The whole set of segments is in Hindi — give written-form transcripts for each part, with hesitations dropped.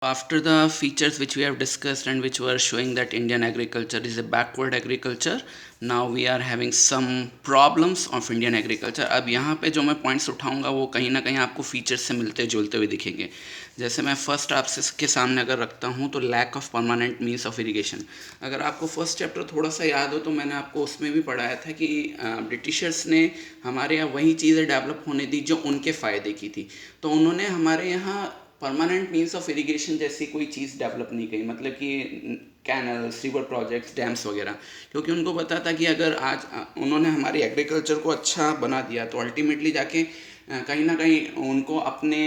After the features which we have discussed and which were showing that Indian agriculture is a backward agriculture, now we are having some problems of Indian agriculture. अब यहाँ पे जो मैं पॉइंट्स उठाऊंगा वो कहीं ना कहीं आपको फीचर्स से मिलते जुलते हुए दिखेंगे. जैसे मैं फर्स्ट आपसे के सामने अगर रखता हूँ तो lack of permanent means of irrigation. अगर आपको फर्स्ट चैप्टर थोड़ा सा याद हो तो मैंने आपको उसमें भी पढ़ाया था कि ब्रिटिशर्स ने हमारे यहाँ वही चीज़ें डेवलप होने दी जो उनके फ़ायदे की थी. तो उन्होंने हमारे यहाँ परमानेंट मीन्स ऑफ इरिगेशन जैसी कोई चीज़ डेवलप नहीं की, मतलब कि कैनल्स, रिवर प्रोजेक्ट्स, डैम्स वगैरह, क्योंकि उनको पता था कि अगर आज उन्होंने हमारी एग्रीकल्चर को अच्छा बना दिया तो अल्टीमेटली जाके कहीं ना कहीं उनको अपने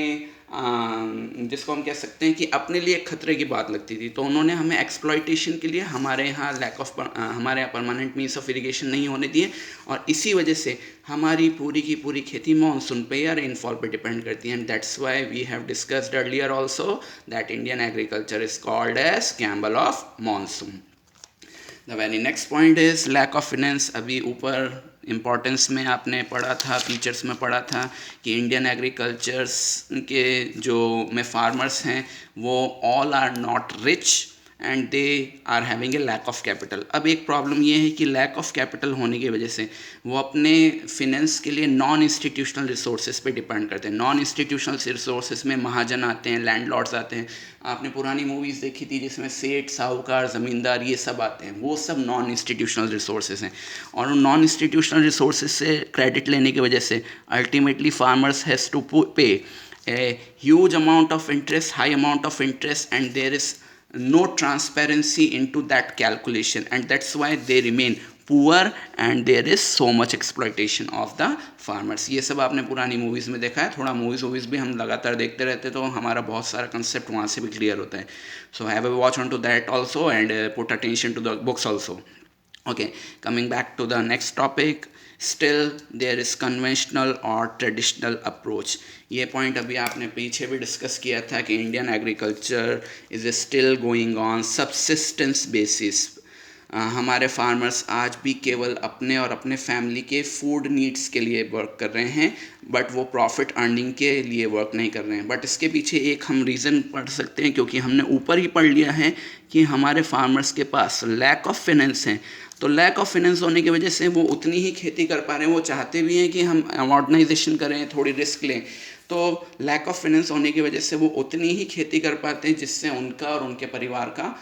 जिसको हम कह सकते हैं कि अपने लिए एक खतरे की बात लगती थी. तो उन्होंने हमें एक्सप्लॉयटेशन के लिए हमारे यहाँ हमारे यहाँ परमानेंट मीन्स ऑफ इरिगेशन नहीं होने दिए, और इसी वजह से हमारी पूरी की पूरी खेती मानसून पे या रेनफॉल पे डिपेंड करती है. And that's why we have discussed earlier also that Indian agriculture is called as gamble of monsoon. The very next point is lack of finance. अभी ऊपर इम्पॉर्टेंस में आपने पढ़ा था, फीचर्स में पढ़ा था कि इंडियन एग्रीकल्चर्स के जो में फार्मर्स हैं वो all are not rich and they are having a lack of capital. अब एक प्रॉब्लम ये है कि लैक ऑफ कैपिटल होने की वजह से वो अपने फिनेंस के लिए नॉन इंस्टीट्यूशनल रिसोर्सेज पे डिपेंड करते हैं. नॉन इंस्टीट्यूशनल रिसोर्सेज में महाजन आते हैं, लैंडलॉर्ड्स आते हैं. आपने पुरानी मूवीज़ देखी थी जिसमें सेठ, साहूकार, ज़मींदार ये सब आते हैं, वो सब नॉन इंस्टीट्यूशनल रिसोर्सेज हैं. और उन नॉन इंस्टीट्यूशनल रिसोर्सेज से क्रेडिट लेने की वजह से अल्टीमेटली फार्मर्स हैज़ टू पे a huge amount of interest, high amount of interest, and there is no transparency into that calculation, and that's why they remain poor and there is so much exploitation of the farmers. ये सब आपने पुरानी मूवीज़ में देखा है. थोड़ा मूवीज़ भी हम लगातार देखते रहते तो हमारा बहुत सारा कंसेप्ट वहाँ से भी क्लियर होता है. So have a watch on to that also and put attention to the books also. Okay, coming back to the next topic, still there is conventional or traditional approach. ये पॉइंट अभी आपने पीछे भी डिस्कस किया था कि Indian agriculture is still going on subsistence basis. हमारे फार्मर्स आज भी केवल अपने और अपने फैमिली के फूड नीड्स के लिए वर्क कर रहे हैं, बट वो प्रॉफिट अर्निंग के लिए वर्क नहीं कर रहे हैं. बट इसके पीछे एक हम रीज़न पढ़ सकते हैं, क्योंकि हमने ऊपर ही पढ़ लिया है कि हमारे फार्मर्स के पास लैक ऑफ फाइनेंस है. तो लैक ऑफ फाइनेंस होने की वजह से वो उतनी ही खेती कर पा रहे हैं. वो चाहते भी हैं कि हम मॉडर्नाइजेशन करें, थोड़ी रिस्क लें. तो लैक ऑफ फाइनेंस होने की वजह से वो उतनी ही खेती कर पाते हैं जिससे उनका और उनके परिवार का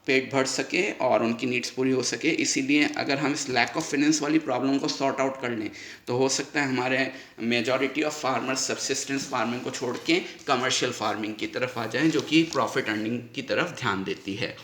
पेट भर सके और उनकी नीड्स पूरी हो सके. इसीलिए अगर हम इस लैक ऑफ फाइनेंस वाली प्रॉब्लम को सॉर्ट आउट कर लें तो हो सकता है हमारे majority of farmers subsistence farming को छोड़ के कमर्शियल फार्मिंग की तरफ आ जाएं, जो कि प्रॉफिट अर्निंग की तरफ ध्यान देती है.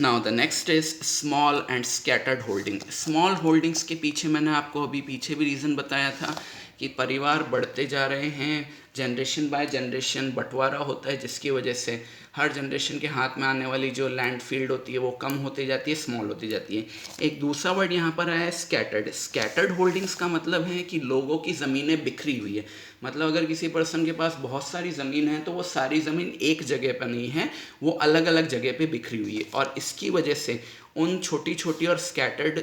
Now the next is small and scattered holding. Small holdings के पीछे मैंने आपको अभी पीछे भी रीज़न बताया था कि परिवार बढ़ते जा रहे हैं, जनरेशन बाय जनरेशन बंटवारा होता है, जिसकी वजह से हर जनरेशन के हाथ में आने वाली जो लैंड फील्ड होती है वो कम होती जाती है, स्मॉल होती जाती है. एक दूसरा वर्ड यहाँ पर आया है स्कैटर्ड. स्कैटर्ड होल्डिंग्स का मतलब है कि लोगों की ज़मीनें बिखरी हुई है. मतलब अगर किसी पर्सन के पास बहुत सारी ज़मीन है तो वो सारी ज़मीन एक जगह पर नहीं है, वो अलग अलग जगह पे बिखरी हुई है. और इसकी वजह से उन छोटी छोटी और स्कैटर्ड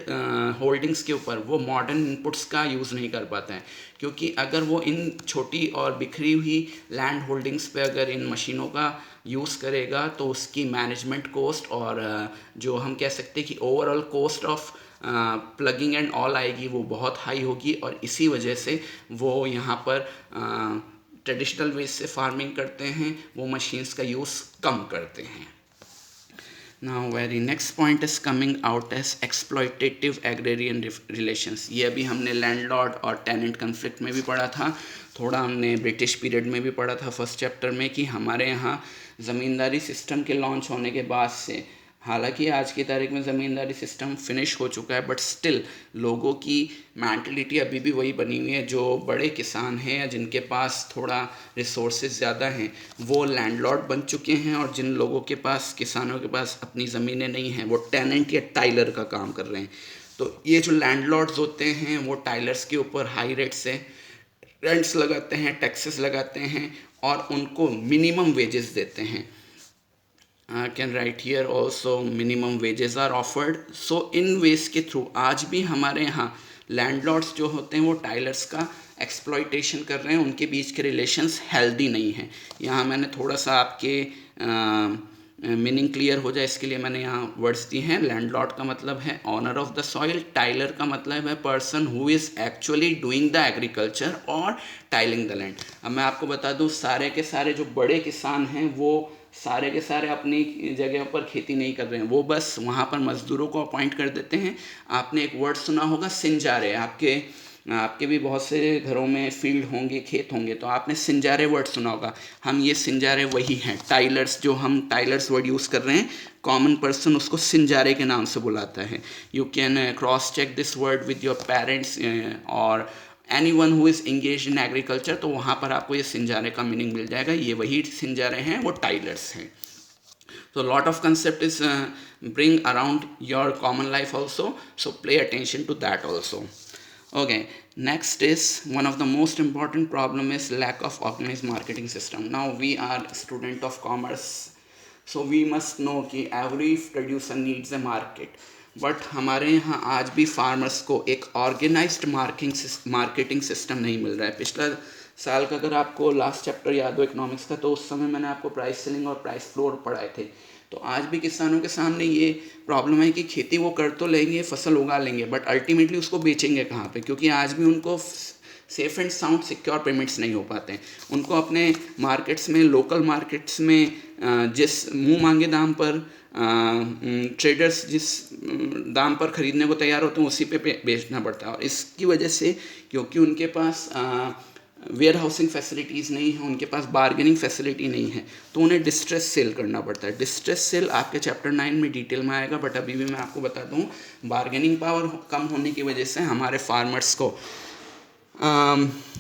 होल्डिंग्स के ऊपर वो मॉडर्न इनपुट्स का यूज़ नहीं कर पाता है, क्योंकि अगर वो इन छोटी और बिखरी हुई लैंड होल्डिंग्स पे अगर इन मशीनों का यूज़ करेगा तो उसकी मैनेजमेंट कॉस्ट और जो हम कह सकते हैं कि overall cost of plugging and all आएगी वो बहुत हाई होगी. और इसी वजह से वो यहाँ पर ट्रेडिशनल वे से फार्मिंग करते हैं, वो मशीन्स का यूज़ कम करते हैं. Now very next point is coming out as exploitative agrarian relations. ये अभी हमने लैंडलॉर्ड और टेनेंट कन्फ्लिक्ट में भी पढ़ा था, थोड़ा हमने ब्रिटिश पीरियड में भी पढ़ा था फर्स्ट चैप्टर में, कि हमारे यहाँ ज़मींदारी सिस्टम के लॉन्च होने के बाद से, हालांकि आज की तारीख में ज़मींदारी सिस्टम फिनिश हो चुका है, बट स्टिल लोगों की मैंटलिटी अभी भी वही बनी हुई है. जो बड़े किसान हैं या जिनके पास थोड़ा रिसोर्सेज ज़्यादा हैं वो लैंडलॉर्ड बन चुके हैं, और जिन लोगों के पास, किसानों के पास अपनी ज़मीनें नहीं हैं, वो टेनेंट या टाइलर का काम कर रहे हैं. तो ये जो लैंडलॉर्ड्स होते हैं वो टाइलर्स के ऊपर हाई रेट से रेंट्स लगाते हैं, टैक्सेस लगाते हैं और उनको मिनिमम वेजेस देते हैं. I can write here also minimum wages are offered. So इन वेज के थ्रू आज भी हमारे यहाँ लैंडलॉर्ड्स जो होते हैं वो टाइलर्स का एक्सप्लॉइटेशन कर रहे हैं उनके बीच के रिलेशंस हेल्दी नहीं हैं। यहाँ मैंने थोड़ा सा आपके मीनिंग क्लियर हो जाए इसके लिए मैंने यहाँ वर्ड्स दिए हैं। लैंडलॉर्ड का मतलब है owner of the soil, tiller का मतलब है person who is actually doing the agriculture और टाइलिंग द लैंड। अब मैं आपको बता दूँ सारे के सारे जो बड़े किसान हैं वो सारे के सारे अपनी जगह पर खेती नहीं कर रहे हैं, वो बस वहाँ पर मज़दूरों को अपॉइंट कर देते हैं। आपने एक वर्ड सुना होगा सिंजारे, आपके भी बहुत से घरों में फील्ड होंगे, खेत होंगे, तो आपने सिंजारे वर्ड सुना होगा। हम ये सिंजारे वही हैं, टाइलर्स, जो हम टाइलर्स वर्ड यूज़ कर रहे हैं, कॉमन पर्सन उसको सिंजारे के नाम से बुलाता है। You can cross check this word with your parents और anyone who is engage in agriculture, तो वहाँ पर आपको ये सिंजारे का मीनिंग मिल जाएगा। ये वही सिंजारे हैं, वो टाइलर्स हैं। So lot of concept is bring around your common life also, so pay attention to that also. Okay, next is one of the most important problem is lack of organized marketing system. Now we are student of commerce, so we must know कि every producer needs a market, but हमारे यहाँ आज भी फार्मर्स को एक ऑर्गेनाइज्ड मार्केटिंग सिस्टम नहीं मिल रहा है। पिछला साल का अगर आपको लास्ट चैप्टर याद हो इकोनॉमिक्स का, तो उस समय मैंने आपको प्राइस सेलिंग और प्राइस फ्लोर पढ़ाए थे। तो आज भी किसानों के सामने ये प्रॉब्लम है कि खेती वो कर तो लेंगे, फसल उगा लेंगे, बट अल्टीमेटली उसको बेचेंगे कहाँ पे, क्योंकि आज भी उनको safe and sound secure payments नहीं हो पाते हैं। उनको अपने मार्केट्स में, लोकल मार्केट्स में जिस मुंह मांगे दाम पर ट्रेडर्स जिस दाम पर ख़रीदने को तैयार होते हैं उसी पे बेचना पड़ता है। और इसकी वजह से क्योंकि उनके पास वेयर हाउसिंग फैसिलिटीज़ नहीं है, उनके पास बार्गेनिंग फैसिलिटी नहीं है, तो उन्हें डिस्ट्रेस सेल करना पड़ता है। डिस्ट्रेस सेल आपके चैप्टर 9 में डिटेल में आएगा, बट अभी भी मैं आपको बता दूँ बार्गेनिंग पावर कम होने की वजह से हमारे फार्मर्स को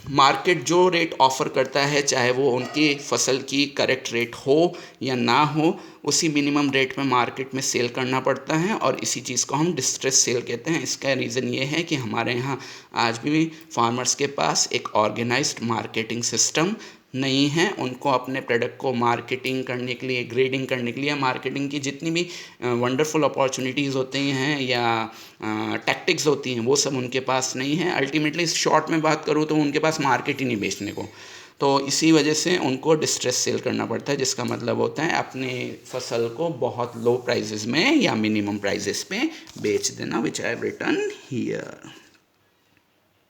मार्केट जो रेट ऑफ़र करता है, चाहे वो उनकी फसल की करेक्ट रेट हो या ना हो, उसी मिनिमम रेट में मार्केट में सेल करना पड़ता है, और इसी चीज़ को हम डिस्ट्रेस सेल कहते हैं। इसका रीज़न ये है कि हमारे यहाँ आज भी फार्मर्स के पास एक ऑर्गेनाइज्ड मार्केटिंग सिस्टम नहीं है। उनको अपने प्रोडक्ट को मार्केटिंग करने के लिए, ग्रेडिंग करने के लिए, मार्केटिंग की जितनी भी वंडरफुल अपॉर्चुनिटीज़ होती हैं या टैक्टिक्स होती हैं, वो सब उनके पास नहीं है। अल्टीमेटली शॉर्ट में बात करूँ तो उनके पास मार्केट ही नहीं बेचने को, तो इसी वजह से उनको डिस्ट्रेस सेल करना पड़ता है, जिसका मतलब होता है अपने फसल को बहुत लो प्राइजेस में या मिनिमम प्राइजेस पे बेच देना, विच आई हैव रिटन हियर।